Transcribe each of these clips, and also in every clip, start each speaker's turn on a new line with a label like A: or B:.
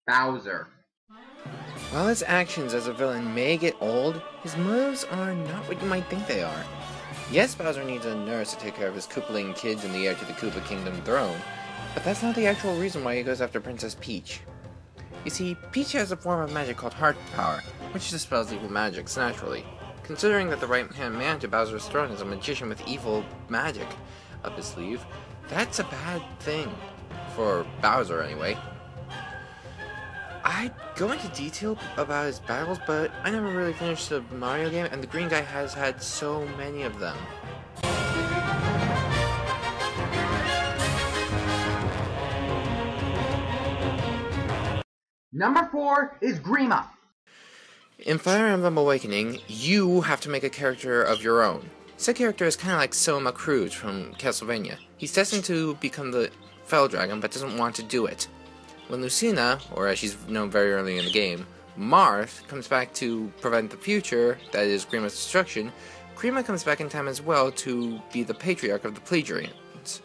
A: Bowser.
B: While his actions as a villain may get old, his moves are not what you might think they are. Yes, Bowser needs a nurse to take care of his Koopaling kids and the heir to the Koopa Kingdom throne, but that's not the actual reason why he goes after Princess Peach. You see, Peach has a form of magic called Heart Power, which dispels evil magics naturally. Considering that the right-hand man to Bowser's throne is a magician with evil magic up his sleeve, that's a bad thing. For Bowser, anyway. I'd go into detail about his battles, but I never really finished the Mario game, and the green guy has had so many of them.
A: Number 4 is Grima.
B: In Fire Emblem Awakening, you have to make a character of your own. Said character is kind of like Soma Cruz from Castlevania. He's destined to become the Fell Dragon, but doesn't want to do it. When Lucina, or as she's known very early in the game, Marth, comes back to prevent the future, that is Grima's destruction, Grima comes back in time as well to be the Patriarch of the Pleiadians.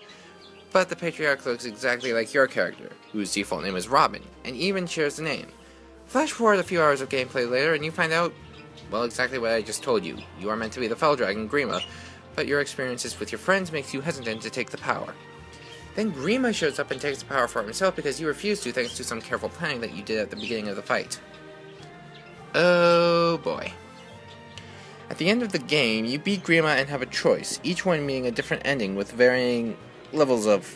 B: But the Patriarch looks exactly like your character, whose default name is Robin, and even shares the name. Flash forward a few hours of gameplay later and you find out, well, exactly what I just told you. You are meant to be the Fell Dragon, Grima, but your experiences with your friends makes you hesitant to take the power. Then Grima shows up and takes the power for himself because you refused to thanks to some careful planning that you did at the beginning of the fight. Oh boy. At the end of the game, you beat Grima and have a choice, each one meaning a different ending with varying levels of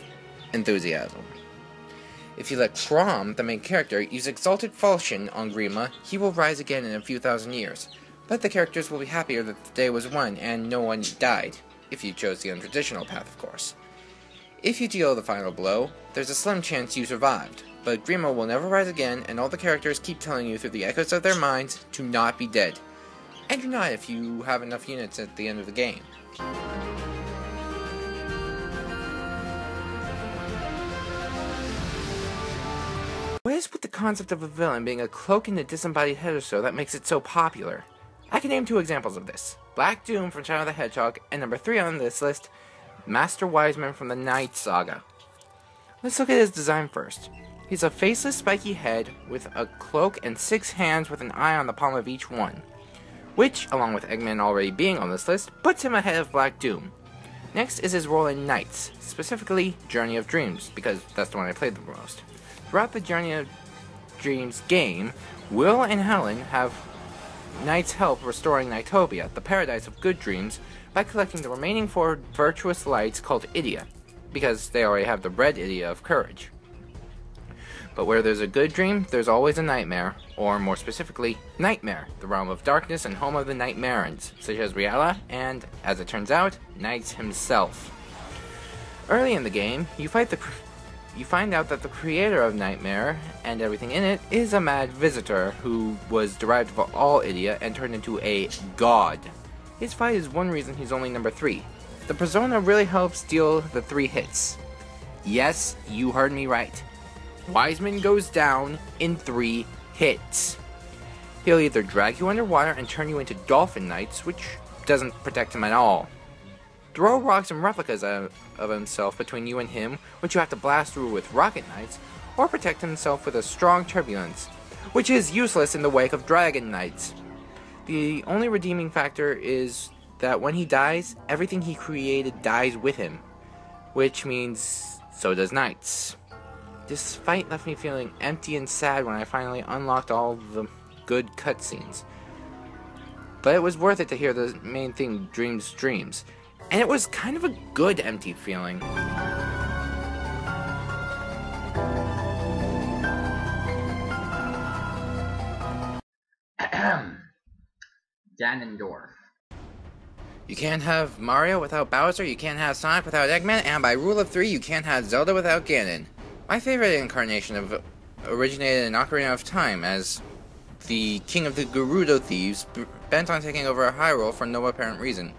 B: enthusiasm. If you let Chrom, the main character, use Exalted Falchion on Grima, he will rise again in a few thousand years. But the characters will be happier that the day was won and no one died, if you chose the untraditional path, of course. If you deal the final blow, there's a slim chance you survived, but Grima will never rise again and all the characters keep telling you through the echoes of their minds to not be dead. And you're not if you have enough units at the end of the game. What is with the concept of a villain being a cloak and a disembodied head or so that makes it so popular? I can name 2 examples of this. Black Doom from Shadow the Hedgehog, and number 3 on this list, Master Wiseman from the Night Saga. Let's look at his design first. He's a faceless spiky head with a cloak and 6 hands with an eye on the palm of each one, which, along with Eggman already being on this list, puts him ahead of Black Doom. Next is his role in Nights, specifically Journey of Dreams, because that's the one I played the most. Throughout the Journey of Dreams game, Will and Helen have Knight's help restoring Nightopia, the paradise of good dreams, by collecting the remaining 4 virtuous lights called Idia, because they already have the red Idia of courage. But where there's a good dream, there's always a nightmare, or more specifically, Nightmare, the realm of darkness and home of the Nightmarans, such as Riala and, as it turns out, Knight himself. Early in the game, you find out that the creator of Nightmare, and everything in it, is a mad visitor who was derived of all Idia and turned into a god. His fight is one reason he's only number 3. The persona really helps deal the 3 hits. Yes, you heard me right. Wiseman goes down in 3 hits. He'll either drag you underwater and turn you into dolphin knights, which doesn't protect him at all. Throw rocks and replicas of himself between you and him, which you have to blast through with rocket knights, or protect himself with a strong turbulence, which is useless in the wake of dragon knights. The only redeeming factor is that when he dies, everything he created dies with him, which means so does Knights. This fight left me feeling empty and sad when I finally unlocked all the good cutscenes. But it was worth it to hear the main theme, Dreams, Dreams. And it was kind of a good empty feeling.
A: Ganondorf.
B: You can't have Mario without Bowser, you can't have Sonic without Eggman, and by rule of 3, you can't have Zelda without Ganon. My favorite incarnation of originated in Ocarina of Time as the king of the Gerudo thieves, bent on taking over Hyrule for no apparent reason.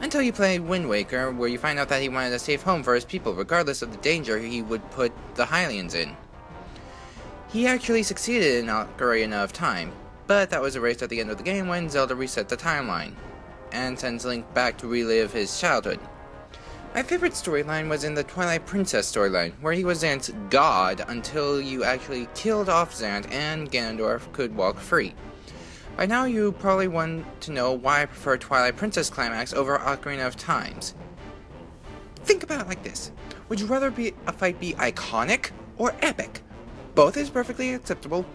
B: Until you play Wind Waker, where you find out that he wanted a safe home for his people, regardless of the danger he would put the Hylians in. He actually succeeded in Ocarina of Time, but that was erased at the end of the game when Zelda reset the timeline, and sends Link back to relive his childhood. My favorite storyline was in the Twilight Princess storyline, where he was Xant's god until you actually killed off Xant and Ganondorf could walk free. By now you probably want to know why I prefer Twilight Princess climax over Ocarina of Times. Think about it like this. Would you rather a fight be iconic or epic? Both is perfectly acceptable,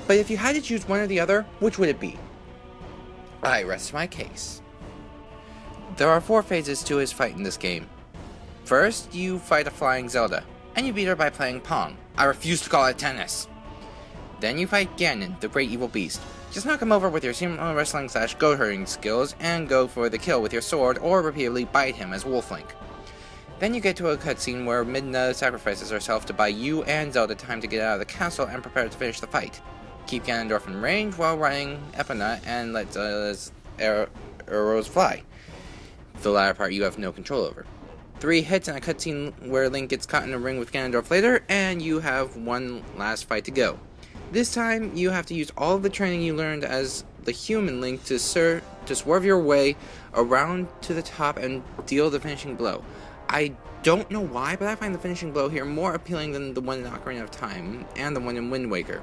B: but if you had to choose one or the other, which would it be? I rest my case. There are 4 phases to his fight in this game. First, you fight a flying Zelda, and you beat her by playing Pong. I refuse to call it tennis. Then you fight Ganon, the great evil beast. Just knock him over with your sumo wrestling / goat herding skills, and go for the kill with your sword, or repeatedly bite him as Wolf Link. Then you get to a cutscene where Midna sacrifices herself to buy you and Zelda time to get out of the castle and prepare to finish the fight. Keep Ganondorf in range while riding Epona and let Zelda's arrows fly. The latter part you have no control over. 3 hits and a cutscene where Link gets caught in a ring with Ganondorf later, and you have one last fight to go. This time, you have to use all of the training you learned as the human Link to swerve your way around to the top and deal the finishing blow. I don't know why, but I find the finishing blow here more appealing than the one in Ocarina of Time and the one in Wind Waker.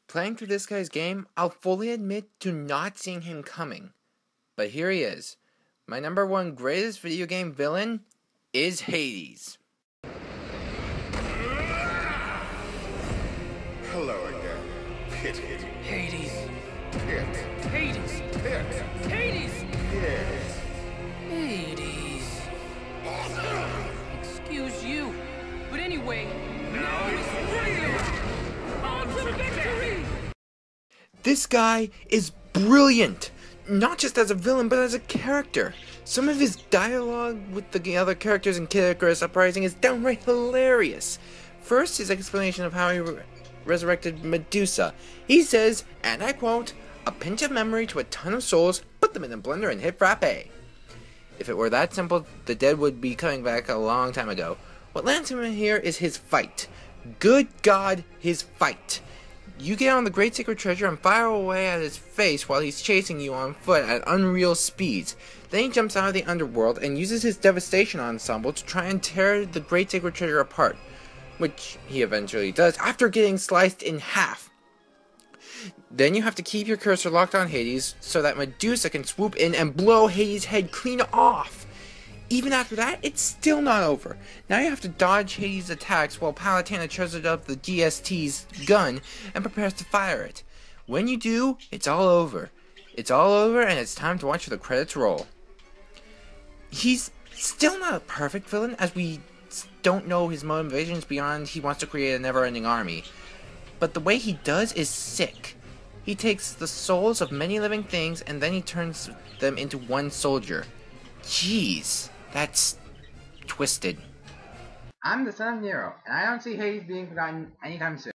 B: Playing through this guy's game, I'll fully admit to not seeing him coming. But here he is. My number 1 greatest video game villain is Hades.
C: Hello again. Pit.
D: Hades.
C: Pit.
D: Hades.
C: Pit.
D: Hades.
C: Yes.
D: Hades. Excuse you. But anyway, now it's real. On to victory.
B: This guy is brilliant! Not just as a villain, but as a character. Some of his dialogue with the other characters in Kid Icarus Uprising is downright hilarious. First, his explanation of how he resurrected Medusa. He says, and I quote, "A pinch of memory to a ton of souls, put them in a blender and hit frappe." If it were that simple, the dead would be coming back a long time ago. What lands him in here is his fight. Good God, his fight. You get on the Great Sacred Treasure and fire away at his face while he's chasing you on foot at unreal speeds. Then he jumps out of the underworld and uses his Devastation Ensemble to try and tear the Great Sacred Treasure apart, which he eventually does after getting sliced in half. Then you have to keep your cursor locked on Hades so that Medusa can swoop in and blow Hades' head clean off. Even after that, it's still not over. Now you have to dodge Hades' attacks while Palutena charges up the GST's gun and prepares to fire it. When you do, it's all over. It's all over and it's time to watch the credits roll. He's still not a perfect villain, as we don't know his motivations beyond he wants to create a never-ending army. But the way he does is sick. He takes the souls of many living things and then he turns them into one soldier. Jeez. That's twisted.
A: I'm the son of Nero, and I don't see Hades being forgotten anytime soon.